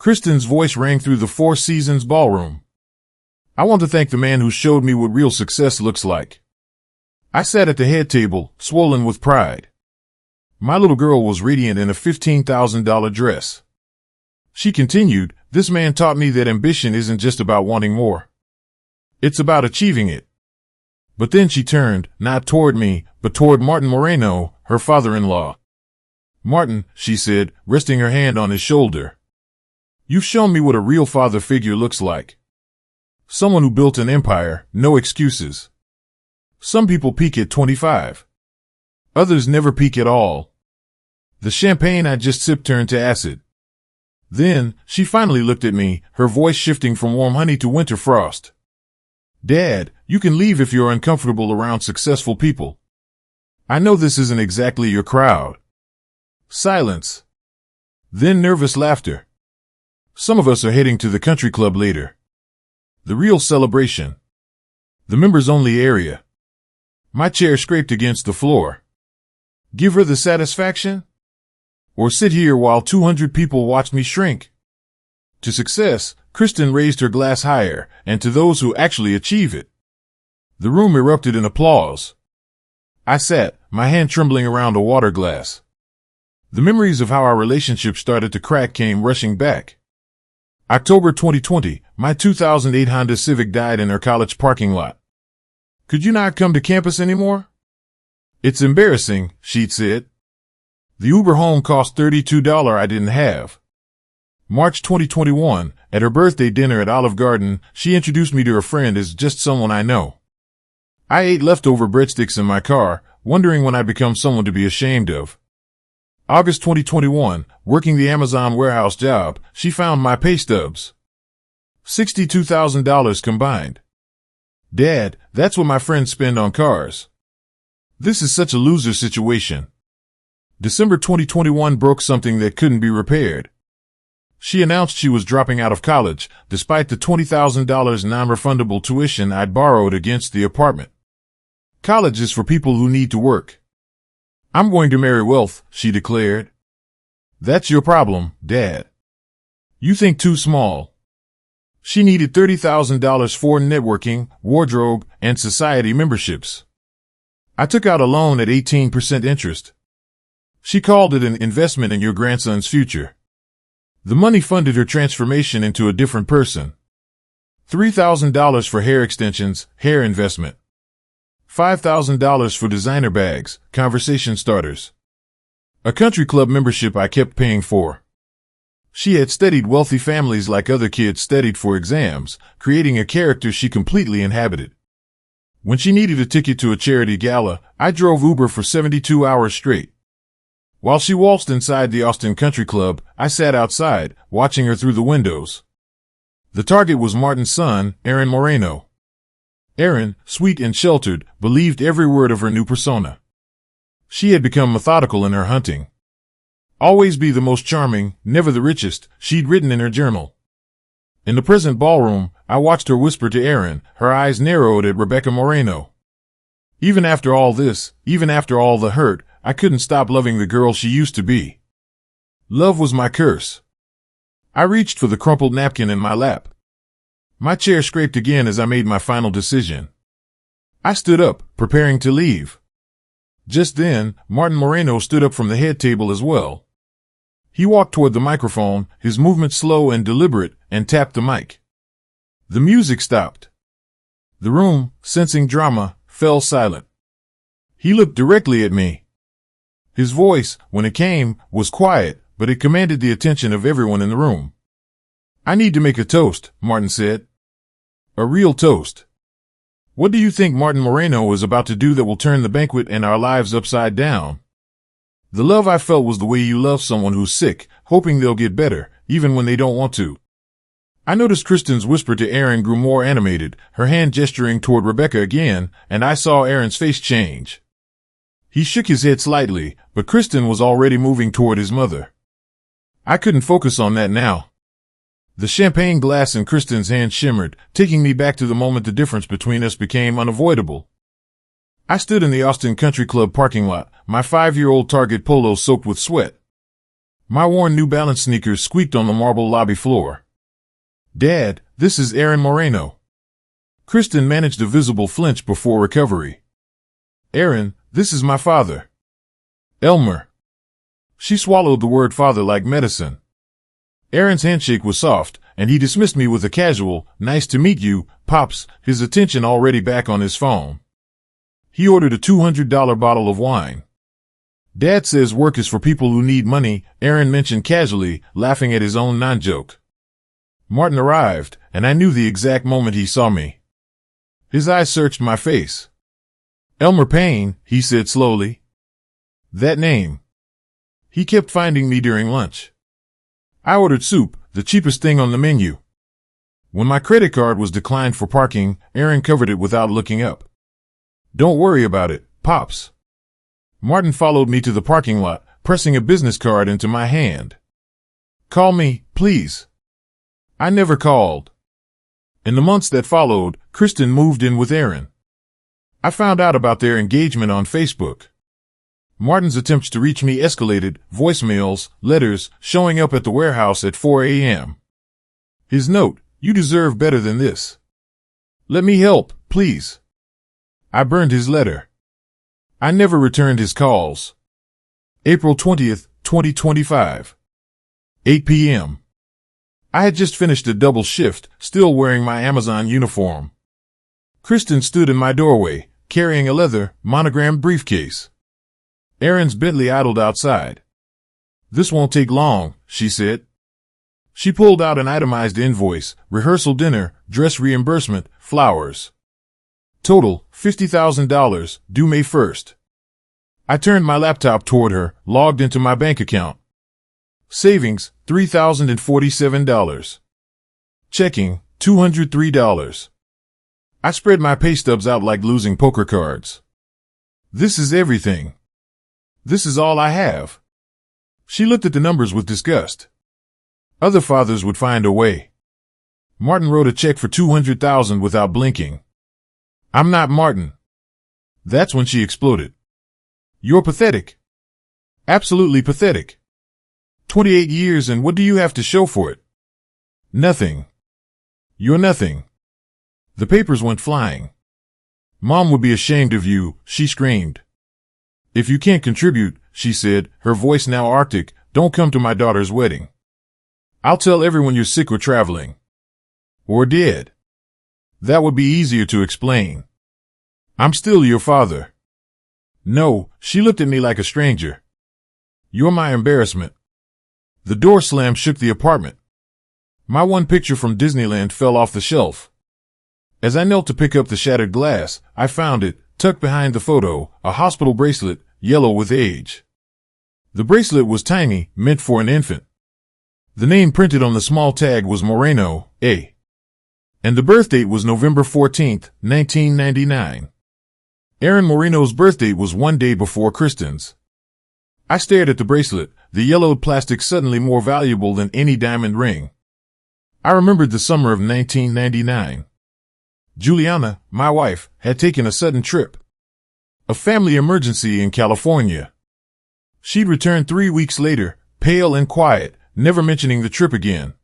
Kristen's voice rang through the Four Seasons ballroom. I want to thank the man who showed me what real success looks like. I sat at the head table, swollen with pride. My little girl was radiant in a $15,000 dress. She continued, "This man taught me that ambition isn't just about wanting more. It's about achieving it." But then she turned, not toward me, but toward Martin Moreno, her father-in-law. "Martin," she said, resting her hand on his shoulder, "you've shown me what a real father figure looks like. Someone who built an empire, no excuses. Some people peak at 25. Others never peak at all." The champagne I just sipped turned to acid. Then, she finally looked at me, her voice shifting from warm honey to winter frost. "Dad, you can leave if you're uncomfortable around successful people. I know this isn't exactly your crowd." Silence. Then nervous laughter. "Some of us are heading to the country club later. The real celebration. The members-only area." My chair scraped against the floor. Give her the satisfaction? Or sit here while 200 people watch me shrink? To success, Kristen raised her glass higher, and to those who actually achieve it. The room erupted in applause. I sat, my hand trembling around a water glass. The memories of how our relationship started to crack came rushing back. October 2020, my 2008 Honda Civic died in her college parking lot. "Could you not come to campus anymore?" "It's embarrassing," she'd said. The Uber home cost $32 I didn't have. March 2021, at her birthday dinner at Olive Garden, she introduced me to her friend as just someone I know. I ate leftover breadsticks in my car, wondering when I'd become someone to be ashamed of. August 2021, working the Amazon warehouse job, she found my pay stubs. $62,000 combined. "Dad, that's what my friends spend on cars. This is such a loser situation." December 2021 broke something that couldn't be repaired. She announced she was dropping out of college, despite the $20,000 non-refundable tuition I'd borrowed against the apartment. "College is for people who need to work. I'm going to marry wealth," she declared. "That's your problem, Dad. You think too small." She needed $30,000 for networking, wardrobe, and society memberships. I took out a loan at 18% interest. She called it an investment in your grandson's future. The money funded her transformation into a different person. $3,000 for hair extensions, hair investment. $5,000 for designer bags, conversation starters. A country club membership I kept paying for. She had studied wealthy families like other kids studied for exams, creating a character she completely inhabited. When she needed a ticket to a charity gala, I drove Uber for 72 hours straight. While she waltzed inside the Austin Country Club, I sat outside, watching her through the windows. The target was Martin's son, Aaron Moreno. Aaron, sweet and sheltered, believed every word of her new persona. She had become methodical in her hunting. "Always be the most charming, never the richest," she'd written in her journal. In the present ballroom, I watched her whisper to Aaron, her eyes narrowed at Rebecca Moreno. Even after all this, even after all the hurt, I couldn't stop loving the girl she used to be. Love was my curse. I reached for the crumpled napkin in my lap. My chair scraped again as I made my final decision. I stood up, preparing to leave. Just then, Martin Moreno stood up from the head table as well. He walked toward the microphone, his movement slow and deliberate, and tapped the mic. The music stopped. The room, sensing drama, fell silent. He looked directly at me. His voice, when it came, was quiet, but it commanded the attention of everyone in the room. "I need to make a toast," Martin said. "A real toast. What do you think Martin Moreno is about to do that will turn the banquet and our lives upside down? The love I felt was the way you love someone who's sick, hoping they'll get better, even when they don't want to." I noticed Kristen's whisper to Aaron grew more animated, her hand gesturing toward Rebecca again, and I saw Aaron's face change. He shook his head slightly, but Kristen was already moving toward his mother. I couldn't focus on that now. The champagne glass in Kristen's hand shimmered, taking me back to the moment the difference between us became unavoidable. I stood in the Austin Country Club parking lot, my 5-year-old Target polo soaked with sweat. My worn New Balance sneakers squeaked on the marble lobby floor. Dad, this is Aaron Moreno. Kristen managed a visible flinch before recovery. Aaron, this is my father. Elmer. She swallowed the word father like medicine. Aaron's handshake was soft, and he dismissed me with a casual, nice to meet you, Pops, his attention already back on his phone. He ordered a $200 bottle of wine. Dad says work is for people who need money, Aaron mentioned casually, laughing at his own non-joke. Martin arrived, and I knew the exact moment he saw me. His eyes searched my face. Elmer Payne, he said slowly. That name. He kept finding me during lunch. I ordered soup, the cheapest thing on the menu. When my credit card was declined for parking, Aaron covered it without looking up. Don't worry about it, Pops. Martin followed me to the parking lot, pressing a business card into my hand. Call me, please. I never called. In the months that followed, Kristen moved in with Aaron. I found out about their engagement on Facebook. Martin's attempts to reach me escalated, voicemails, letters, showing up at the warehouse at 4 a.m. His note, you deserve better than this. Let me help, please. I burned his letter. I never returned his calls. April 20th, 2025. 8 p.m. I had just finished a double shift, still wearing my Amazon uniform. Kristen stood in my doorway, carrying a leather, monogrammed briefcase. Aaron's Bentley idled outside. This won't take long, she said. She pulled out an itemized invoice, rehearsal dinner, dress reimbursement, flowers. Total, $50,000, due May 1st. I turned my laptop toward her, logged into my bank account. Savings, $3,047. Checking, $203. I spread my pay stubs out like losing poker cards. This is everything. This is all I have. She looked at the numbers with disgust. Other fathers would find a way. Martin wrote a check for $200,000 without blinking. I'm not Martin. That's when she exploded. You're pathetic. Absolutely pathetic. 28 years, and what do you have to show for it? Nothing. You're nothing. The papers went flying. Mom would be ashamed of you, she screamed. If you can't contribute, she said, her voice now arctic, don't come to my daughter's wedding. I'll tell everyone you're sick or traveling. Or dead. That would be easier to explain. I'm still your father. No, she looked at me like a stranger. You're my embarrassment. The door slam shook the apartment. My one picture from Disneyland fell off the shelf. As I knelt to pick up the shattered glass, I found it, tucked behind the photo, a hospital bracelet, yellow with age. The bracelet was tiny, meant for an infant. The name printed on the small tag was Moreno, A. And the birth date was November 14th, 1999. Aaron Moreno's birth date was one day before Kristen's. I stared at the bracelet, the yellowed plastic suddenly more valuable than any diamond ring. I remembered the summer of 1999. Juliana, my wife, had taken a sudden trip. A family emergency in California. She'd returned 3 weeks later, pale and quiet, never mentioning the trip again.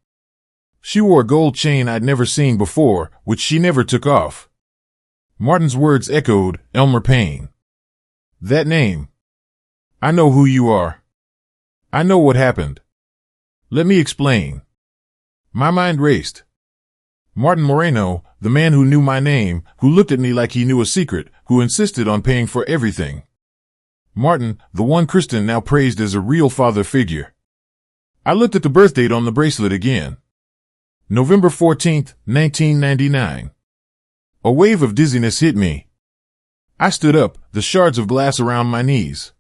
She wore a gold chain I'd never seen before, which she never took off. Martin's words echoed, Elmer Payne. That name. I know who you are. I know what happened. Let me explain. My mind raced. Martin Moreno, the man who knew my name, who looked at me like he knew a secret, who insisted on paying for everything. Martin, the one Kristen now praised as a real father figure. I looked at the birth date on the bracelet again. November 14th, 1999. A wave of dizziness hit me. I stood up, the shards of glass around my knees.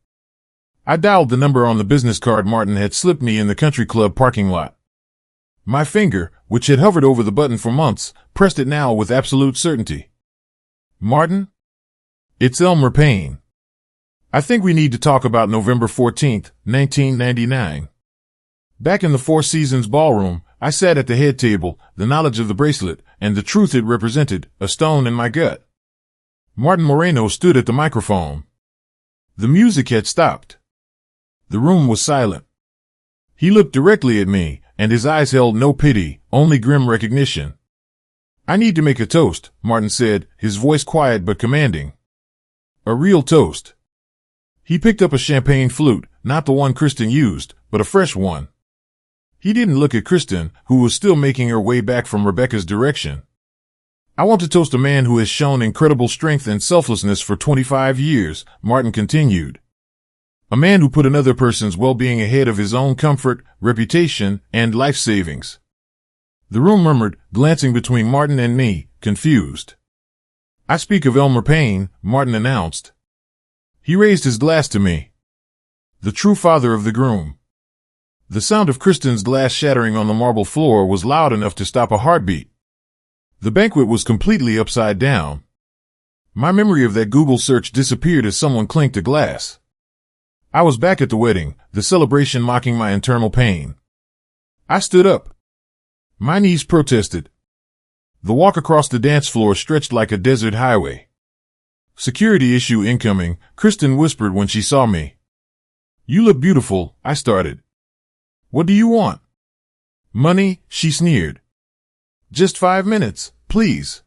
I dialed the number on the business card Martin had slipped me in the country club parking lot. My finger, which had hovered over the button for months, pressed it now with absolute certainty. Martin? It's Elmer Payne. I think we need to talk about November 14th, 1999. Back in the Four Seasons ballroom, I sat at the head table, the knowledge of the bracelet, and the truth it represented, a stone in my gut. Martin Moreno stood at the microphone. The music had stopped. The room was silent. He looked directly at me, and his eyes held no pity, only grim recognition. I need to make a toast, Martin said, his voice quiet but commanding. A real toast. He picked up a champagne flute, not the one Kristen used, but a fresh one. He didn't look at Kristen, who was still making her way back from Rebecca's direction. I want to toast a man who has shown incredible strength and selflessness for 25 years, Martin continued. A man who put another person's well-being ahead of his own comfort, reputation, and life savings. The room murmured, glancing between Martin and me, confused. I speak of Elmer Payne, Martin announced. He raised his glass to me. The true father of the groom. The sound of Kristen's glass shattering on the marble floor was loud enough to stop a heartbeat. The banquet was completely upside down. My memory of that Google search disappeared as someone clinked a glass. I was back at the wedding, the celebration mocking my internal pain. I stood up. My knees protested. The walk across the dance floor stretched like a desert highway. Security issue incoming, Kristen whispered when she saw me. You look beautiful, I started. What do you want? Money, she sneered. Just 5 minutes, please.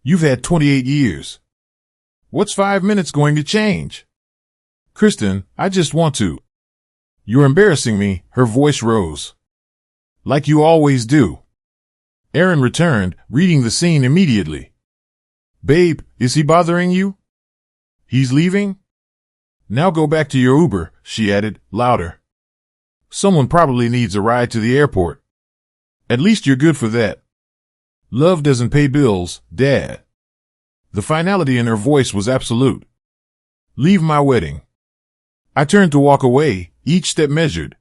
You've had 28 years. What's 5 minutes going to change? Kristen, I just want to. You're embarrassing me, her voice rose. Like you always do. Aaron returned, reading the scene immediately. Babe, is he bothering you? He's leaving? Now go back to your Uber, she added, louder. Someone probably needs a ride to the airport. At least you're good for that. Love doesn't pay bills, Dad. The finality in her voice was absolute. Leave my wedding. I turned to walk away, each step measured.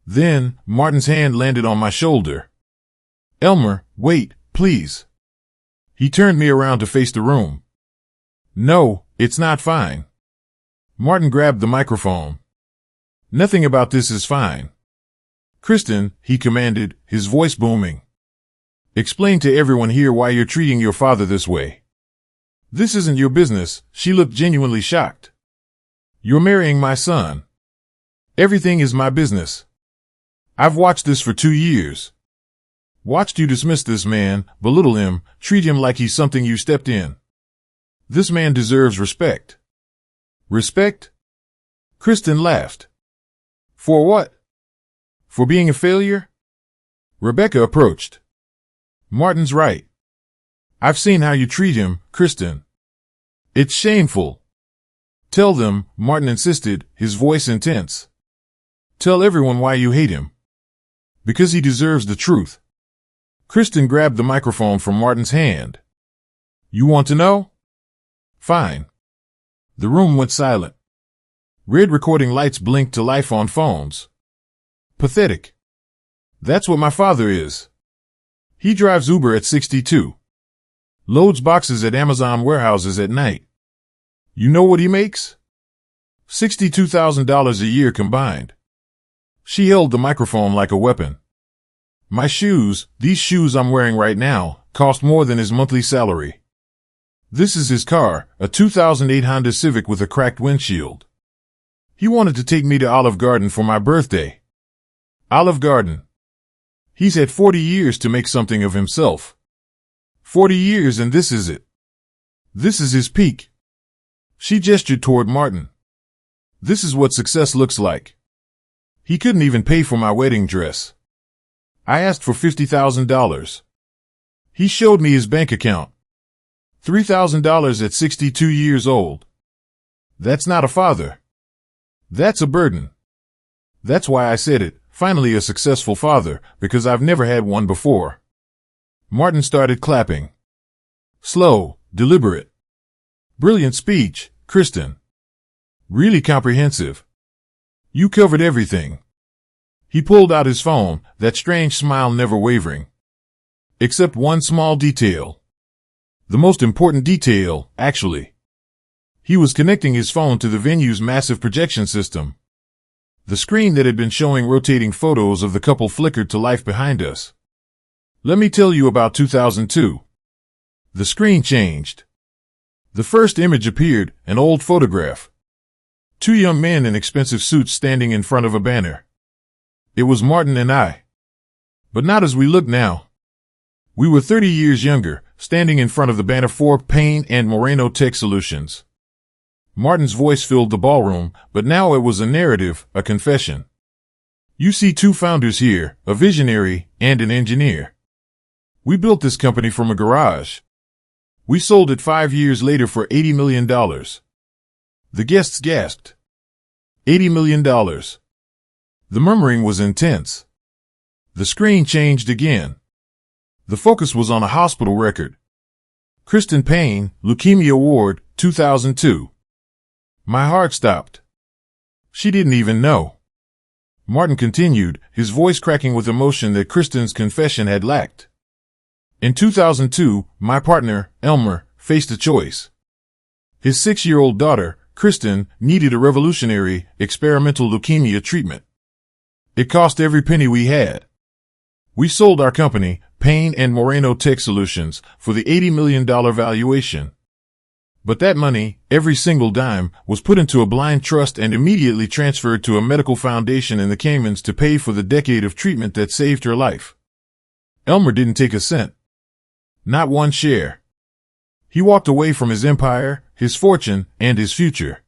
Then, Martin's hand landed on my shoulder. Elmer, wait, please. He turned me around to face the room. No, it's not fine. Martin grabbed the microphone. Nothing about this is fine. Kristen, he commanded, his voice booming. Explain to everyone here why you're treating your father this way. This isn't your business, she looked genuinely shocked. You're marrying my son. Everything is my business. I've watched this for 2 years. Watched you dismiss this man, belittle him, treat him like he's something you stepped in. This man deserves respect. Respect? Kristen laughed. For what? For being a failure? Rebecca approached. Martin's right. I've seen how you treat him, Kristen. It's shameful. Tell them, Martin insisted, his voice intense. Tell everyone why you hate him. Because he deserves the truth. Kristen grabbed the microphone from Martin's hand. You want to know? Fine. The room went silent. Red recording lights blinked to life on phones. Pathetic. That's what my father is. He drives Uber at 62. Loads boxes at Amazon warehouses at night. You know what he makes? $62,000 a year combined. She held the microphone like a weapon. My shoes, these shoes I'm wearing right now, cost more than his monthly salary. This is his car, a 2008 Honda Civic with a cracked windshield. He wanted to take me to Olive Garden for my birthday. Olive Garden. He's had 40 years to make something of himself. 40 years and this is it. This is his peak. She gestured toward Martin. This is what success looks like. He couldn't even pay for my wedding dress. I asked for $50,000. He showed me his bank account. $3,000 at 62 years old. That's not a father. That's a burden. That's why I said it, finally a successful father, because I've never had one before. Martin started clapping. Slow, deliberate. Brilliant speech, Kristen. Really comprehensive. You covered everything. He pulled out his phone, that strange smile never wavering. Except one small detail. The most important detail, actually. He was connecting his phone to the venue's massive projection system. The screen that had been showing rotating photos of the couple flickered to life behind us. Let me tell you about 2002. The screen changed. The first image appeared, an old photograph. 2 young men in expensive suits standing in front of a banner. It was Martin and I. But not as we look now. We were 30 years younger, standing in front of the banner for Payne and Moreno Tech Solutions. Martin's voice filled the ballroom, but now it was a narrative, a confession. You see two founders here, a visionary and an engineer. We built this company from a garage. We sold it 5 years later for $80 million. The guests gasped. $80 million. The murmuring was intense. The screen changed again. The focus was on a hospital record. Kristen Payne, Leukemia Ward, 2002. My heart stopped. She didn't even know. Martin continued, his voice cracking with emotion that Kristen's confession had lacked. In 2002, my partner, Elmer, faced a choice. His 6-year-old daughter, Kristen, needed a revolutionary, experimental leukemia treatment. It cost every penny we had. We sold our company, Payne and Moreno Tech Solutions, for the $80 million valuation. But that money, every single dime, was put into a blind trust and immediately transferred to a medical foundation in the Caymans to pay for the decade of treatment that saved her life. Elmer didn't take a cent. Not one share. He walked away from his empire, his fortune, and his future.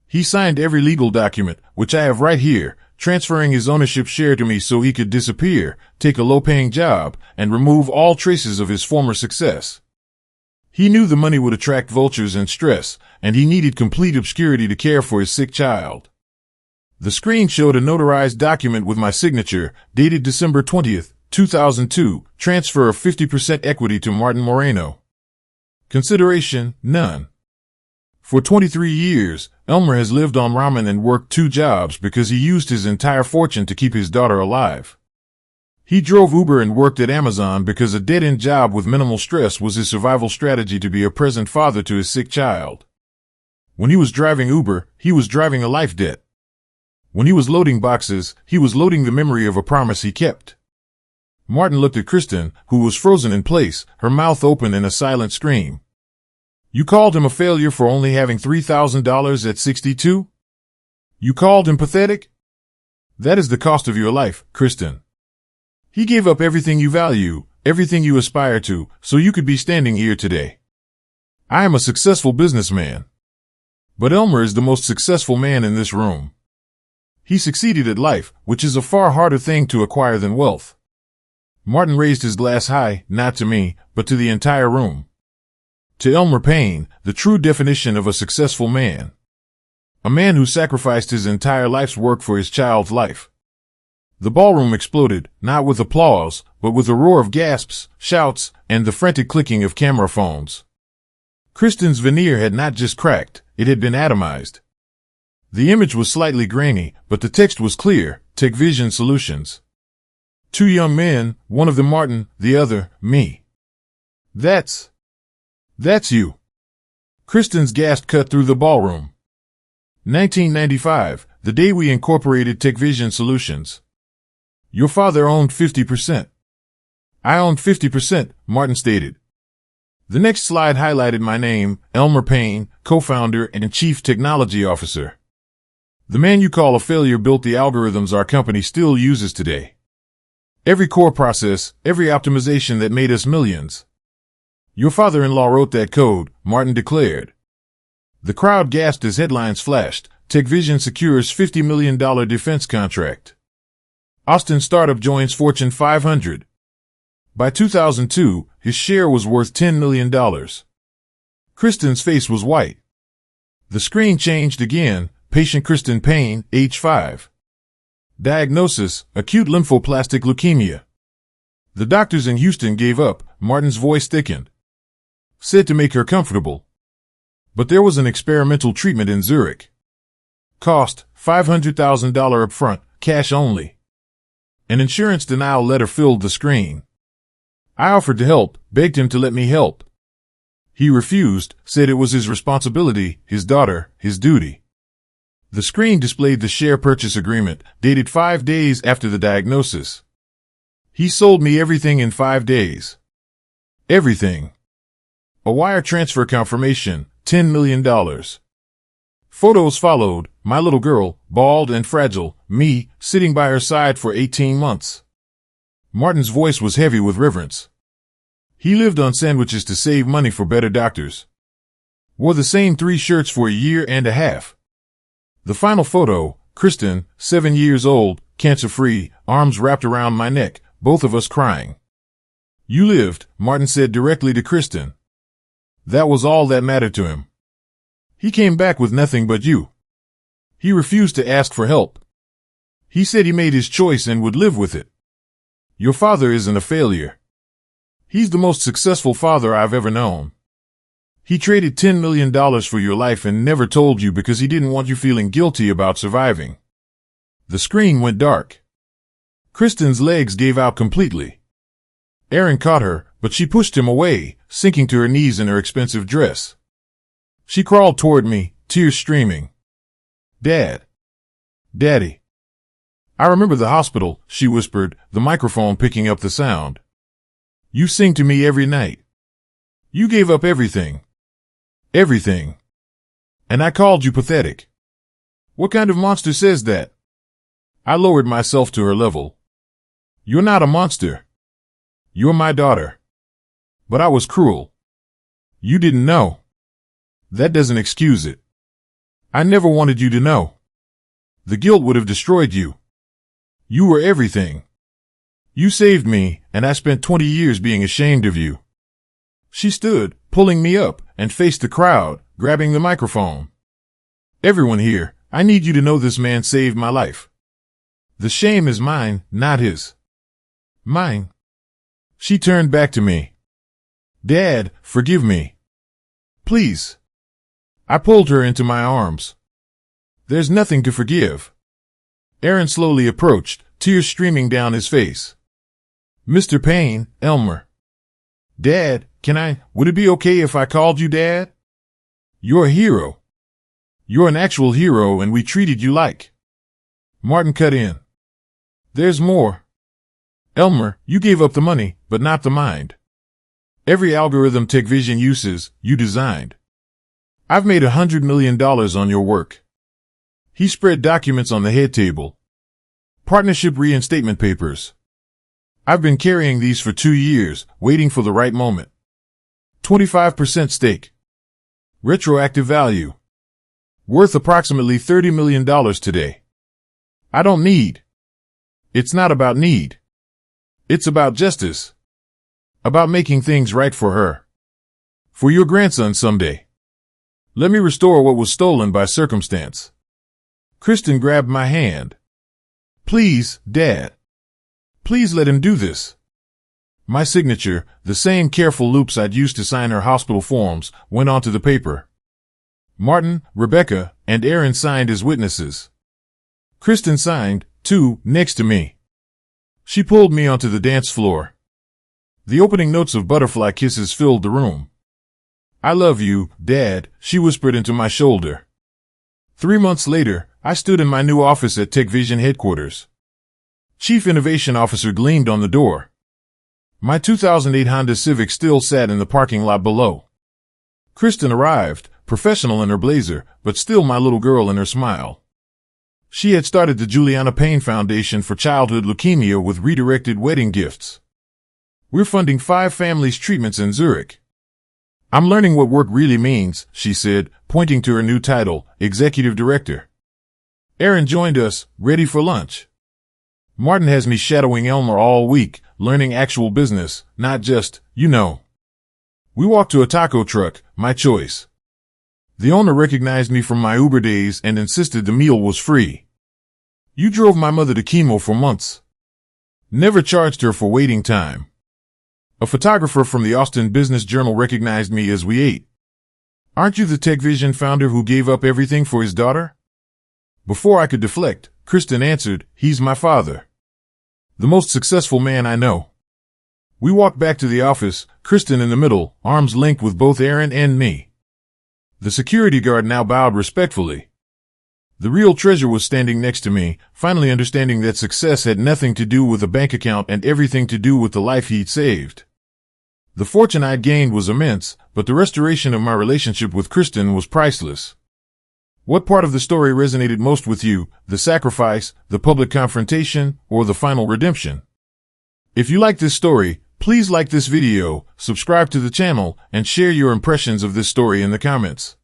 He signed every legal document, which I have right here, transferring his ownership share to me so he could disappear, take a low-paying job, and remove all traces of his former success. He knew the money would attract vultures and stress, and he needed complete obscurity to care for his sick child. The screen showed a notarized document with my signature, dated December 20th, 2002, transfer of 50% equity to Martin Moreno. Consideration, none. For 23 years, Elmer has lived on ramen and worked 2 jobs because he used his entire fortune to keep his daughter alive. He drove Uber and worked at Amazon because a dead-end job with minimal stress was his survival strategy to be a present father to his sick child. When he was driving Uber, he was driving a life debt. When he was loading boxes, he was loading the memory of a promise he kept. Martin looked at Kristen, who was frozen in place, her mouth open in a silent scream. You called him a failure for only having $3,000 at 62? You called him pathetic? That is the cost of your life, Kristen. He gave up everything you value, everything you aspire to, so you could be standing here today. I am a successful businessman. But Elmer is the most successful man in this room. He succeeded at life, which is a far harder thing to acquire than wealth. Martin raised his glass high, not to me, but to the entire room. To Elmer Payne, the true definition of a successful man. A man who sacrificed his entire life's work for his child's life. The ballroom exploded, not with applause, but with a roar of gasps, shouts, and the frantic clicking of camera phones. Kristen's veneer had not just cracked, it had been atomized. The image was slightly grainy, but the text was clear, TechVision Solutions. 2 young men, one of them Martin, the other, me. That's you. Kristen's gasp cut through the ballroom. 1995, the day we incorporated TechVision Solutions. Your father owned 50%. I owned 50%, Martin stated. The next slide highlighted my name, Elmer Payne, co-founder and chief technology officer. The man you call a failure built the algorithms our company still uses today. Every core process, every optimization that made us millions. Your father-in-law wrote that code, Martin declared. The crowd gasped as headlines flashed. TechVision secures $50 million defense contract. Austin startup joins Fortune 500. By 2002, his share was worth $10 million. Kristen's face was white. The screen changed again. Patient Kristen Payne, age 5. Diagnosis, acute lymphoblastic leukemia. The doctors in Houston gave up. Martin's voice thickened. Said to make her comfortable. But there was an experimental treatment in Zurich. Cost, $500,000 upfront, cash only. An insurance denial letter filled the screen. I offered to help, begged him to let me help. He refused, said it was his responsibility, his daughter, his duty. The screen displayed the share purchase agreement, dated 5 days after the diagnosis. He sold me everything in 5 days. Everything. A wire transfer confirmation, $10 million. Photos followed. my little girl, bald and fragile, me, sitting by her side for 18 months. Martin's voice was heavy with reverence. He lived on sandwiches to save money for better doctors. Wore the same 3 shirts for a year and a half. The final photo, Kristen, 7 years old, cancer-free, arms wrapped around my neck, both of us crying. You lived, Martin said directly to Kristen. That was all that mattered to him. He came back with nothing but you. He refused to ask for help. He said he made his choice and would live with it. Your father isn't a failure. He's the most successful father I've ever known. He traded $10 million for your life and never told you because he didn't want you feeling guilty about surviving. The screen went dark. Kristen's legs gave out completely. Aaron caught her, but she pushed him away, sinking to her knees in her expensive dress. She crawled toward me, tears streaming. Dad. Daddy. I remember the hospital, she whispered, the microphone picking up the sound. You sing to me every night. You gave up everything. Everything. And I called you pathetic. What kind of monster says that? I lowered myself to her level. You're not a monster. You're my daughter. But I was cruel. You didn't know. That doesn't excuse it. I never wanted you to know. The guilt would have destroyed you. You were everything. You saved me, and I spent 20 years being ashamed of you. She stood, pulling me up, and faced the crowd, grabbing the microphone. Everyone here, I need you to know this man saved my life. The shame is mine, not his. Mine. She turned back to me. Dad, forgive me. Please. I pulled her into my arms. There's nothing to forgive. Aaron slowly approached, tears streaming down his face. Mr. Payne, Elmer. Dad, would it be okay if I called you Dad? You're a hero. You're an actual hero and we treated you like. Martin cut in. There's more. Elmer, you gave up the money, but not the mind. Every algorithm TechVision uses, you designed. I've made $100 million on your work. He spread documents on the head table. Partnership reinstatement papers. I've been carrying these for 2 years, waiting for the right moment. 25% stake. Retroactive value. Worth approximately $30 million today. I don't need. It's not about need. It's about justice. About making things right for her. For your grandson someday. Let me restore what was stolen by circumstance. Kristen grabbed my hand. Please, Dad. Please let him do this. My signature, the same careful loops I'd used to sign her hospital forms, went onto the paper. Martin, Rebecca, and Aaron signed as witnesses. Kristen signed, too, next to me. She pulled me onto the dance floor. The opening notes of butterfly kisses filled the room. I love you, Dad, she whispered into my shoulder. 3 months later, I stood in my new office at TechVision headquarters. Chief Innovation Officer gleamed on the door. My 2008 Honda Civic still sat in the parking lot below. Kristen arrived, professional in her blazer, but still my little girl in her smile. She had started the Juliana Payne Foundation for Childhood Leukemia with redirected wedding gifts. We're funding 5 families' treatments in Zurich. I'm learning what work really means, she said, pointing to her new title, Executive Director. Aaron joined us, ready for lunch. Martin has me shadowing Elmer all week, learning actual business, not just, We walked to a taco truck, my choice. The owner recognized me from my Uber days and insisted the meal was free. You drove my mother to chemo for months. Never charged her for waiting time. A photographer from the Austin Business Journal recognized me as we ate. Aren't you the TechVision founder who gave up everything for his daughter? Before I could deflect, Kristen answered, he's my father. The most successful man I know. We walked back to the office, Kristen in the middle, arms linked with both Aaron and me. The security guard now bowed respectfully. The real treasure was standing next to me, finally understanding that success had nothing to do with a bank account and everything to do with the life he'd saved. The fortune I'd gained was immense, but the restoration of my relationship with Kristen was priceless. What part of the story resonated most with you, the sacrifice, the public confrontation, or the final redemption? If you like this story, please like this video, subscribe to the channel, and share your impressions of this story in the comments.